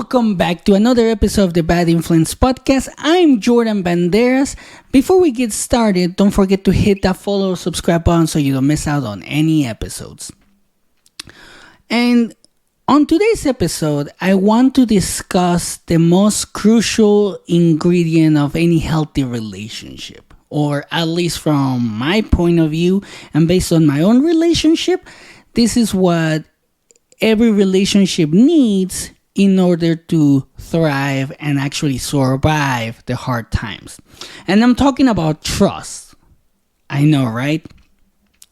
Welcome back to another episode of the Bad Influence Podcast. I'm Jordan Banderas. Before we get started, don't forget to hit that follow or subscribe button so you don't miss out on any episodes. And on today's episode, I want to discuss the most crucial ingredient of any healthy relationship, or at least from my point of view and based on my own relationship. This is what every relationship needs in order to thrive and actually survive the hard times. And I'm talking about trust. I know, right?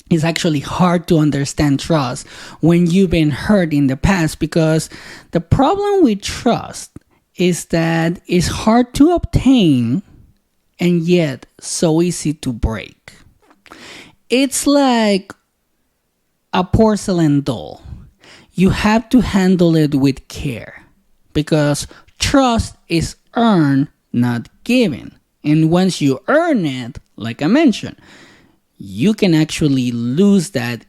It's actually hard to understand trust when you've been hurt in the past, because the problem with trust is that it's hard to obtain and yet so easy to break. It's like a porcelain doll. You have to handle it with care, because trust is earned, not given. And once you earn it, like I mentioned, you can actually lose that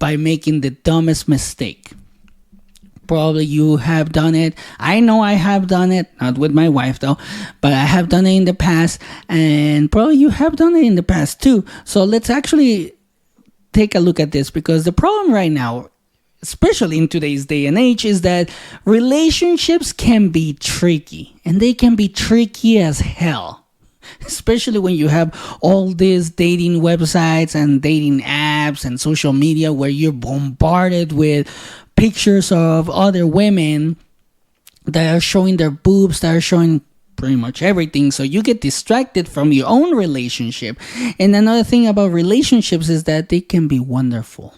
by making the dumbest mistake. Probably you have done it. I know I have done it, not with my wife though, but I have done it in the past, and probably you have done it in the past too. So let's actually take a look at this, because the problem right now, especially in today's day and age, is that relationships can be tricky, and they can be tricky as hell, especially when you have all these dating websites and dating apps and social media where you're bombarded with pictures of other women that are showing their boobs, that are showing pretty much everything. So you get distracted from your own relationship. And another thing about relationships is that they can be wonderful.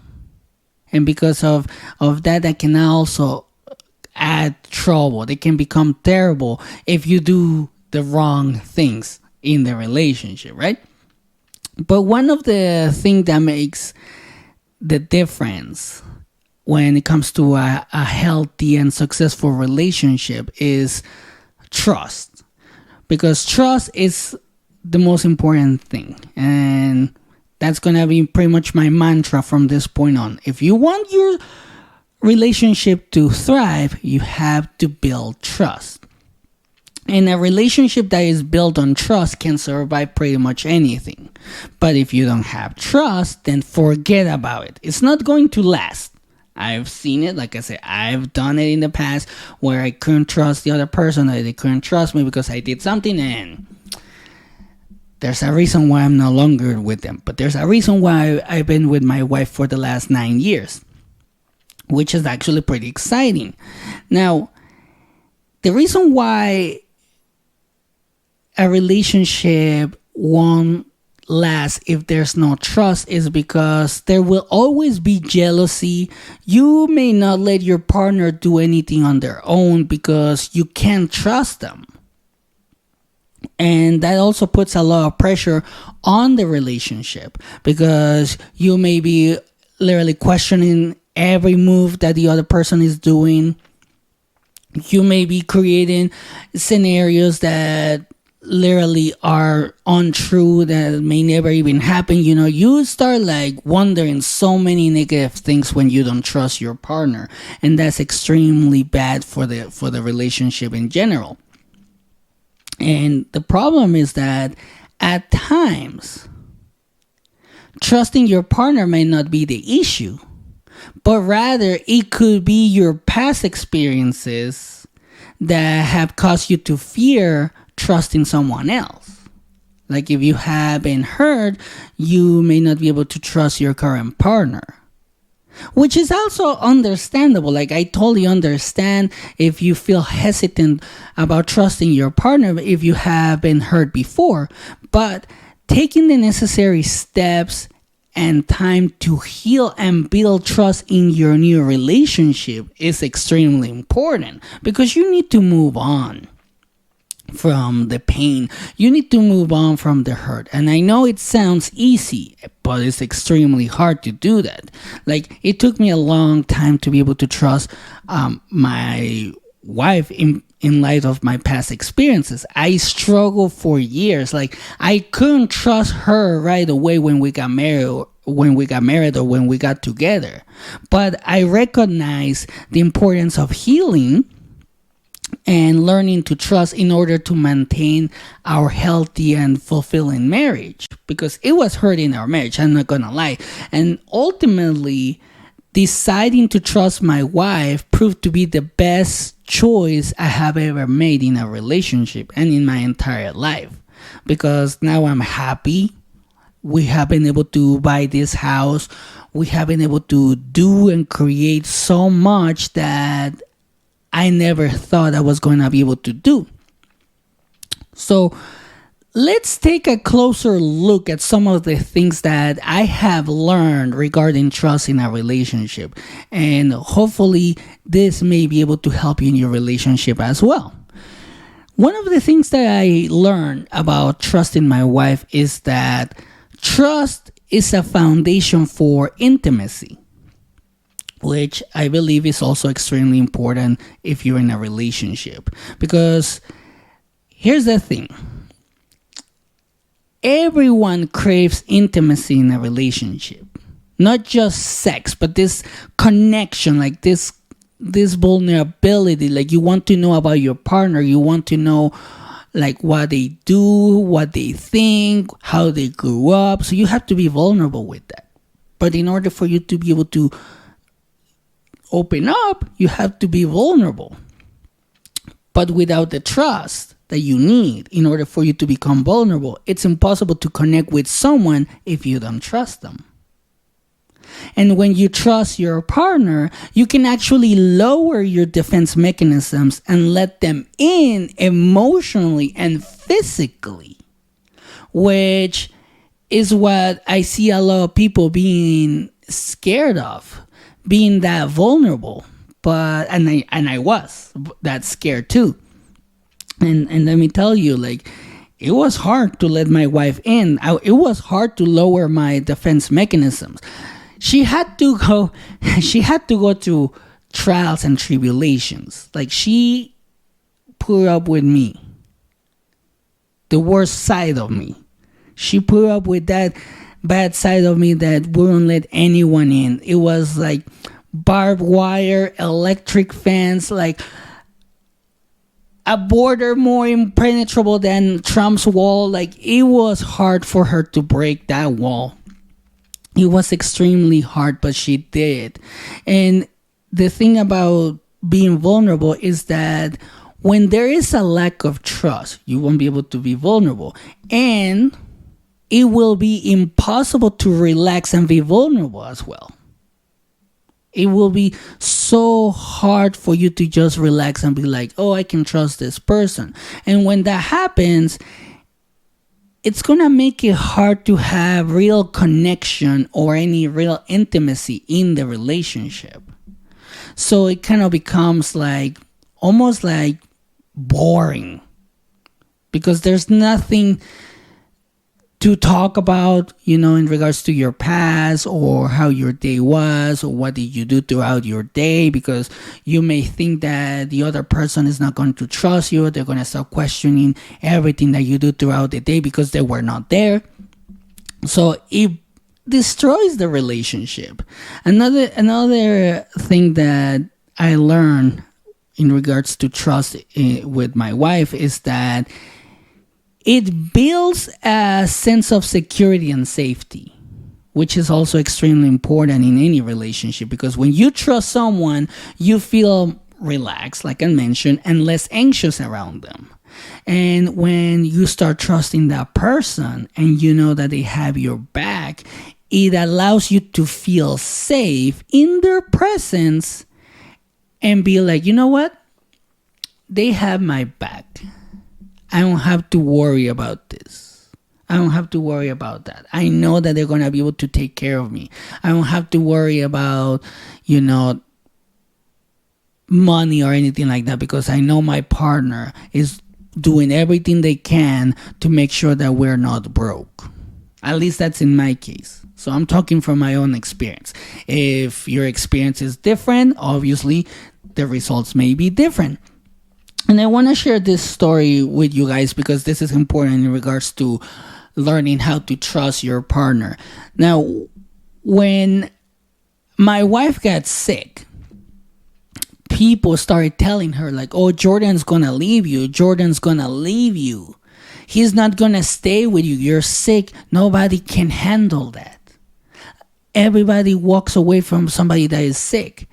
And because of that can also add trouble. They can become terrible if you do the wrong things in the relationship, right? But one of the things that makes the difference when it comes to a healthy and successful relationship is trust. Because trust is the most important thing. And that's going to be pretty much my mantra from this point on. If you want your relationship to thrive, you have to build trust. And a relationship that is built on trust can survive pretty much anything. But if you don't have trust, then forget about it. It's not going to last. I've seen it. Like I said, I've done it in the past where I couldn't trust the other person, or they couldn't trust me because I did something, and there's a reason why I'm no longer with them. But there's a reason why I've been with my wife for the last 9 years, which is actually pretty exciting. Now, the reason why a relationship won't last if there's no trust is because there will always be jealousy. You may not let your partner do anything on their own because you can't trust them. And that also puts a lot of pressure on the relationship, because you may be literally questioning every move that the other person is doing. You may be creating scenarios that literally are untrue, that may never even happen. You know, you start like wondering so many negative things when you don't trust your partner, and that's extremely bad for the relationship in general. And the problem is that at times, trusting your partner may not be the issue, but rather it could be your past experiences that have caused you to fear trusting someone else. Like if you have been hurt, you may not be able to trust your current partner, which is also understandable. Like I totally understand if you feel hesitant about trusting your partner if you have been hurt before, but taking the necessary steps and time to heal and build trust in your new relationship is extremely important, because you need to move on from the pain. You need to move on from the hurt. And I know it sounds easy, but it's extremely hard to do that. Like it took me a long time to be able to trust my wife in light of my past experiences. I struggled for years. Like I couldn't trust her right away when we got married, or when we got together. But I recognized the importance of healing and learning to trust in order to maintain our healthy and fulfilling marriage, because it was hurting our marriage, I'm not gonna lie. And ultimately, deciding to trust my wife proved to be the best choice I have ever made in a relationship and in my entire life, because now I'm happy. We have been able to buy this house. We have been able to do and create so much that I never thought I was going to be able to do. So let's take a closer look at some of the things that I have learned regarding trust in a relationship. And hopefully this may be able to help you in your relationship as well. One of the things that I learned about trusting my wife is that trust is a foundation for intimacy, which I believe is also extremely important if you're in a relationship. Because here's the thing. Everyone craves intimacy in a relationship. Not just sex, but this connection, like this vulnerability. Like, you want to know about your partner. You want to know like what they do, what they think, how they grew up. So you have to be vulnerable with that. But in order for you to be able to open up, you have to be vulnerable. But without the trust that you need in order for you to become vulnerable, it's impossible to connect with someone if you don't trust them. And when you trust your partner, you can actually lower your defense mechanisms and let them in emotionally and physically, which is what I see a lot of people being scared of, being that vulnerable. But I was that scared too. And let me tell you, like, it was hard to let my wife in. It was hard to lower my defense mechanisms. She had to go through trials and tribulations. Like, she put up with me, the worst side of me. She put up with that bad side of me that wouldn't let anyone in. It was like barbed wire, electric fence, like a border more impenetrable than Trump's wall. Like, it was hard for her to break that wall. It was extremely hard, but she did. And the thing about being vulnerable is that when there is a lack of trust, you won't be able to be vulnerable. And it will be impossible to relax and be vulnerable as well. It will be so hard for you to just relax and be like, oh, I can trust this person. And when that happens, it's going to make it hard to have real connection or any real intimacy in the relationship. So it kind of becomes like, almost like boring, because there's nothing to talk about, in regards to your past or how your day was or what did you do throughout your day, because you may think that the other person is not going to trust you. They're going to start questioning everything that you do throughout the day because they were not there. So it destroys the relationship. Another thing that I learned in regards to trust with my wife is that it builds a sense of security and safety, which is also extremely important in any relationship, because when you trust someone, you feel relaxed, like I mentioned, and less anxious around them. And when you start trusting that person and you know that they have your back, it allows you to feel safe in their presence and be like, you know what? They have my back. I don't have to worry about this. I don't have to worry about that. I know that they're going to be able to take care of me. I don't have to worry about, money or anything like that, because I know my partner is doing everything they can to make sure that we're not broke. At least that's in my case. So I'm talking from my own experience. If your experience is different, obviously the results may be different. And I want to share this story with you guys because this is important in regards to learning how to trust your partner. Now, when my wife got sick, people started telling her like, oh, Jordan's gonna leave you, Jordan's gonna leave you, he's not gonna stay with you, you're sick, nobody can handle that. Everybody walks away from somebody that is sick.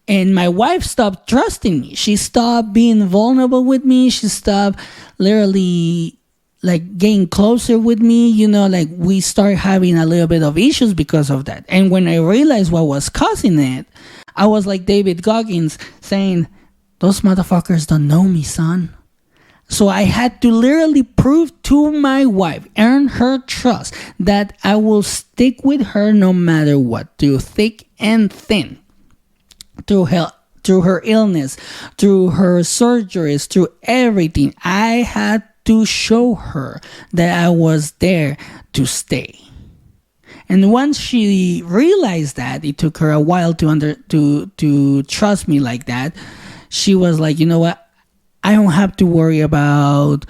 And my wife stopped trusting me. She stopped being vulnerable with me. She stopped literally like getting closer with me. Like we started having a little bit of issues because of that. And when I realized what was causing it, I was like David Goggins saying, those motherfuckers don't know me, son. So I had to literally prove to my wife, earn her trust, that I will stick with her no matter what, through thick and thin. Through her illness, through her surgeries, through everything, I had to show her that I was there to stay. And once she realized that, it took her a while to trust me like that. She was like, you know what? I don't have to worry about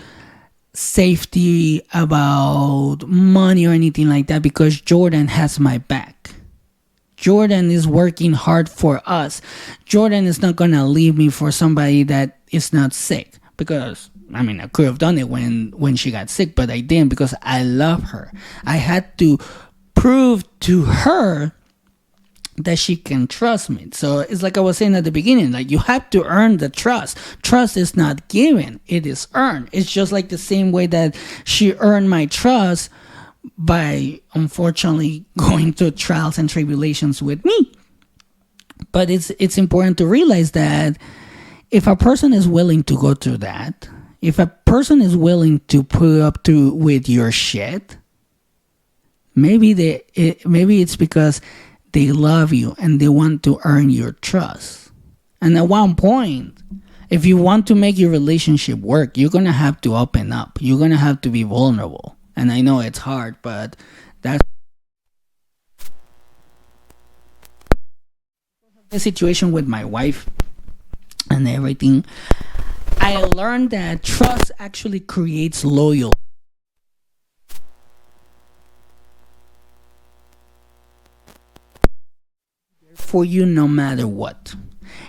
safety, about money or anything like that, because Jordan has my back. Jordan is working hard for us. Jordan is not going to leave me for somebody that is not sick. Because, I could have done it when she got sick, but I didn't because I love her. I had to prove to her that she can trust me. So it's like I was saying at the beginning, like you have to earn the trust. Trust is not given, it is earned. It's just like the same way that she earned my trust by unfortunately going through trials and tribulations with me. But it's important to realize that if a person is willing to go through that, if a person is willing to put up with your shit, maybe it's because they love you and they want to earn your trust. And at one point, if you want to make your relationship work, you're gonna have to open up. You're gonna have to be vulnerable. And I know it's hard, but that's the situation with my wife and everything. I learned that trust actually creates loyalty. For you no matter what.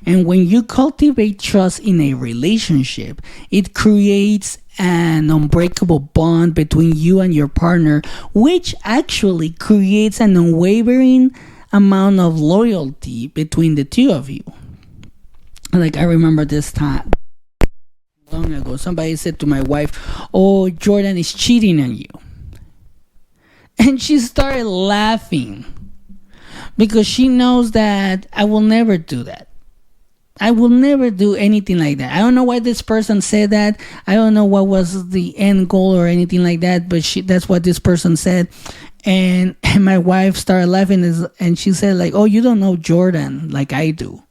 And when you cultivate trust in a relationship, it creates an unbreakable bond between you and your partner, which actually creates an unwavering amount of loyalty between the two of you. Like I remember this time long ago, somebody said to my wife, oh, Jordan is cheating on you. And she started laughing because she knows that I will never do that. I will never do anything like that. I don't know why this person said that. I don't know what was the end goal or anything like that, but that's what this person said. And my wife started laughing and she said like, oh, you don't know Jordan like I do.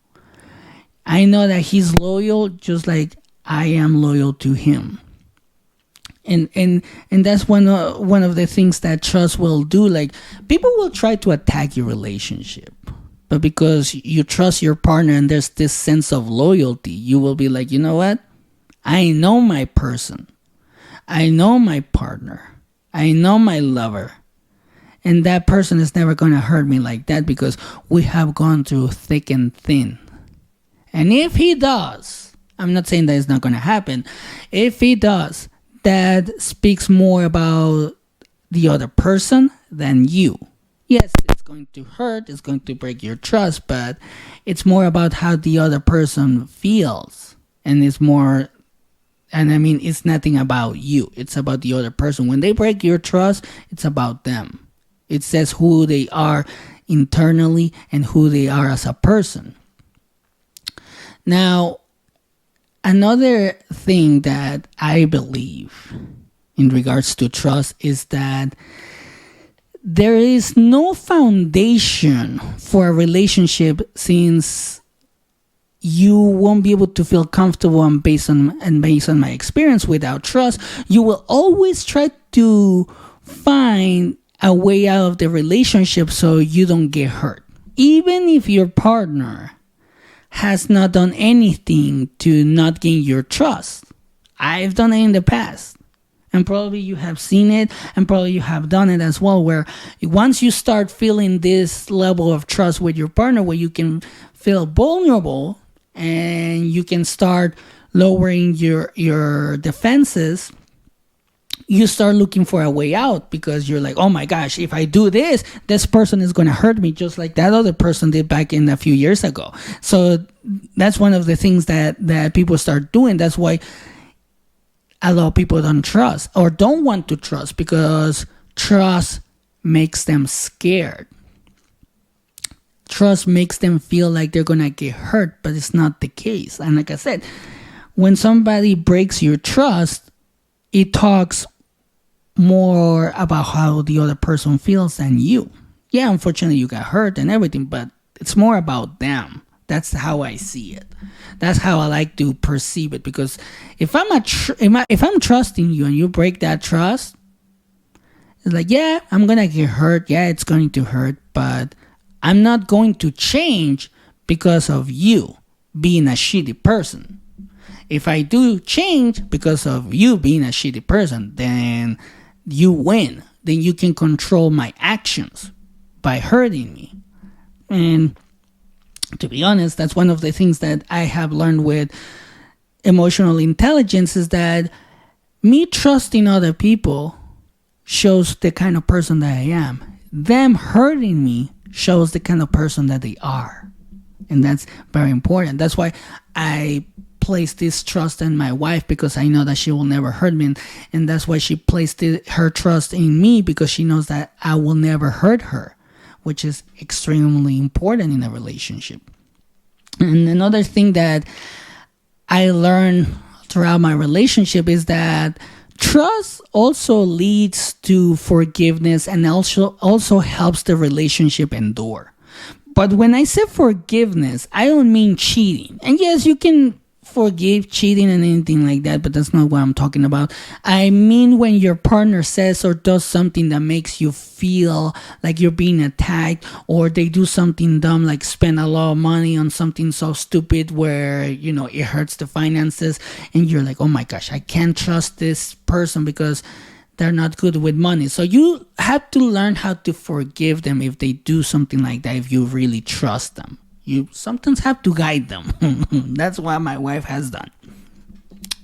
I know that he's loyal just like I am loyal to him. And that's one of the things that trust will do. Like people will try to attack your relationship. But because you trust your partner and there's this sense of loyalty, you will be like, you know what? I know my person. I know my partner. I know my lover. And that person is never going to hurt me like that because we have gone through thick and thin. And if he does, I'm not saying that it's not going to happen. If he does, that speaks more about the other person than you. Yes, it's going to hurt, it's going to break your trust, but it's more about how the other person feels. And it's nothing about you. It's about the other person. When they break your trust, it's about them. It says who they are internally and who they are as a person. Now, another thing that I believe in regards to trust is that there is no foundation for a relationship since you won't be able to feel comfortable and based on my experience without trust. You will always try to find a way out of the relationship so you don't get hurt. Even if your partner has not done anything to not gain your trust. I've done it in the past. And probably you have seen it, and probably you have done it as well, where once you start feeling this level of trust with your partner, where you can feel vulnerable and you can start lowering your defenses, you start looking for a way out, because you're like, oh my gosh, if I do this, this person is going to hurt me just like that other person did back in a few years ago. So that's one of the things that people start doing. That's why a lot of people don't trust or don't want to trust, because trust makes them scared. Trust makes them feel like they're going to get hurt, but it's not the case. And like I said, when somebody breaks your trust, it talks more about how the other person feels than you. Yeah, unfortunately you got hurt and everything, but it's more about them. That's how I see it. That's how I like to perceive it. Because if I'm trusting you and you break that trust, it's like, yeah, I'm gonna get hurt. Yeah, it's going to hurt, but I'm not going to change because of you being a shitty person. If I do change because of you being a shitty person, then you win. Then you can control my actions by hurting me. And to be honest, that's one of the things that I have learned with emotional intelligence, is that me trusting other people shows the kind of person that I am. Them hurting me shows the kind of person that they are. And that's very important. That's why I place this trust in my wife, because I know that she will never hurt me. And that's why she placed her trust in me, because she knows that I will never hurt her, which is extremely important in a relationship. And another thing that I learned throughout my relationship is that trust also leads to forgiveness, and also helps the relationship endure. But when I say forgiveness, I don't mean cheating. And yes, you can forgive cheating and anything like that, but that's not what I'm talking about. I mean when your partner says or does something that makes you feel like you're being attacked, or they do something dumb like spend a lot of money on something so stupid where, it hurts the finances, and you're like, oh my gosh, I can't trust this person because they're not good with money. So you have to learn how to forgive them if they do something like that, if you really trust them. You sometimes have to guide them. That's what my wife has done.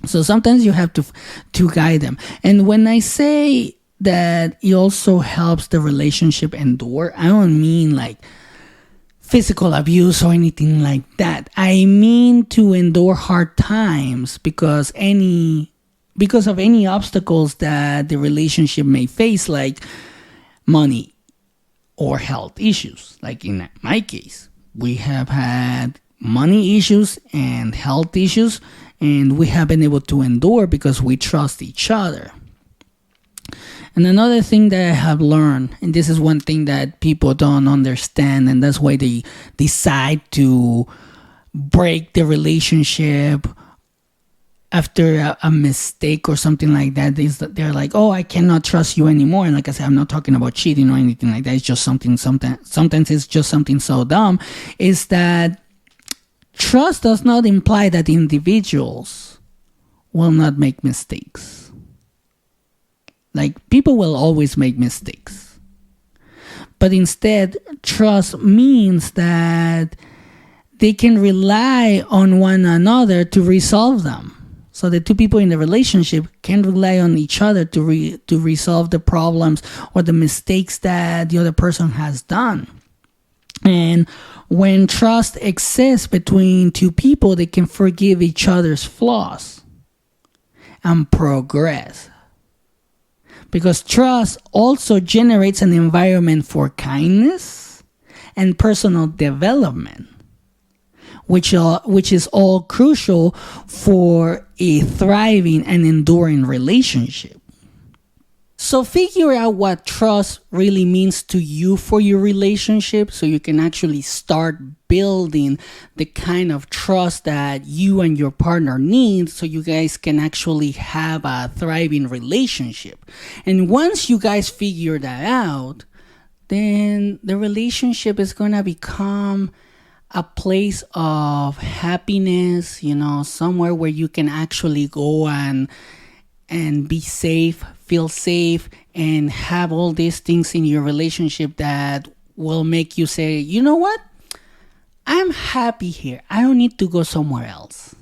So sometimes you have to guide them. And when I say that it also helps the relationship endure, I don't mean like physical abuse or anything like that. I mean to endure hard times because of any obstacles that the relationship may face, like money or health issues. Like in my case, we have had money issues and health issues, and we have been able to endure because we trust each other. And another thing that I have learned, and this is one thing that people don't understand, and that's why they decide to break the relationship after a mistake or something like that, is that they're like, oh, I cannot trust you anymore. And like I said, I'm not talking about cheating or anything like that. It's just sometimes it's just something so dumb, is that trust does not imply that individuals will not make mistakes. Like, people will always make mistakes. But instead, trust means that they can rely on one another to resolve them. So the two people in the relationship can rely on each other to resolve the problems or the mistakes that the other person has done. And when trust exists between two people, they can forgive each other's flaws and progress. Because trust also generates an environment for kindness and personal development, which is all crucial for a thriving and enduring relationship. So figure out what trust really means to you for your relationship, so you can actually start building the kind of trust that you and your partner need, so you guys can actually have a thriving relationship. And once you guys figure that out, then the relationship is going to become a place of happiness, somewhere where you can actually go and be safe, feel safe, and have all these things in your relationship that will make you say, you know what? I'm happy here. I don't need to go somewhere else.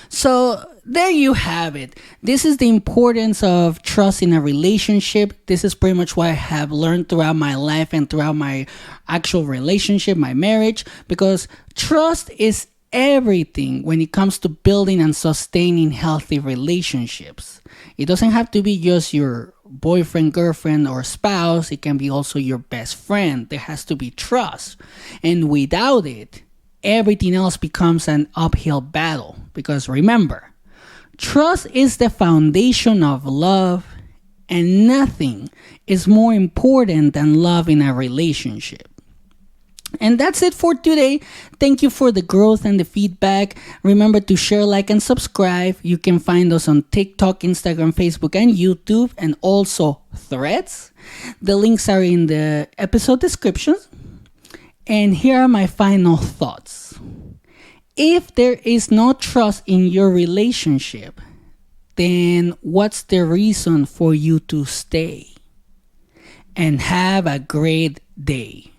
So there you have it. This is the importance of trust in a relationship. This is pretty much what I have learned throughout my life and throughout my actual relationship, my marriage, because trust is everything when it comes to building and sustaining healthy relationships. It doesn't have to be just your boyfriend, girlfriend, or spouse. It can be also your best friend. There has to be trust. And without it, everything else becomes an uphill battle. Because remember, trust is the foundation of love, and nothing is more important than love in a relationship. And that's it for today. Thank you for the growth and the feedback. Remember to share, like, and subscribe. You can find us on TikTok, Instagram, Facebook, and YouTube, and also Threads. The links are in the episode descriptions. And here are my final thoughts. If there is no trust in your relationship, then what's the reason for you to stay? And have a great day.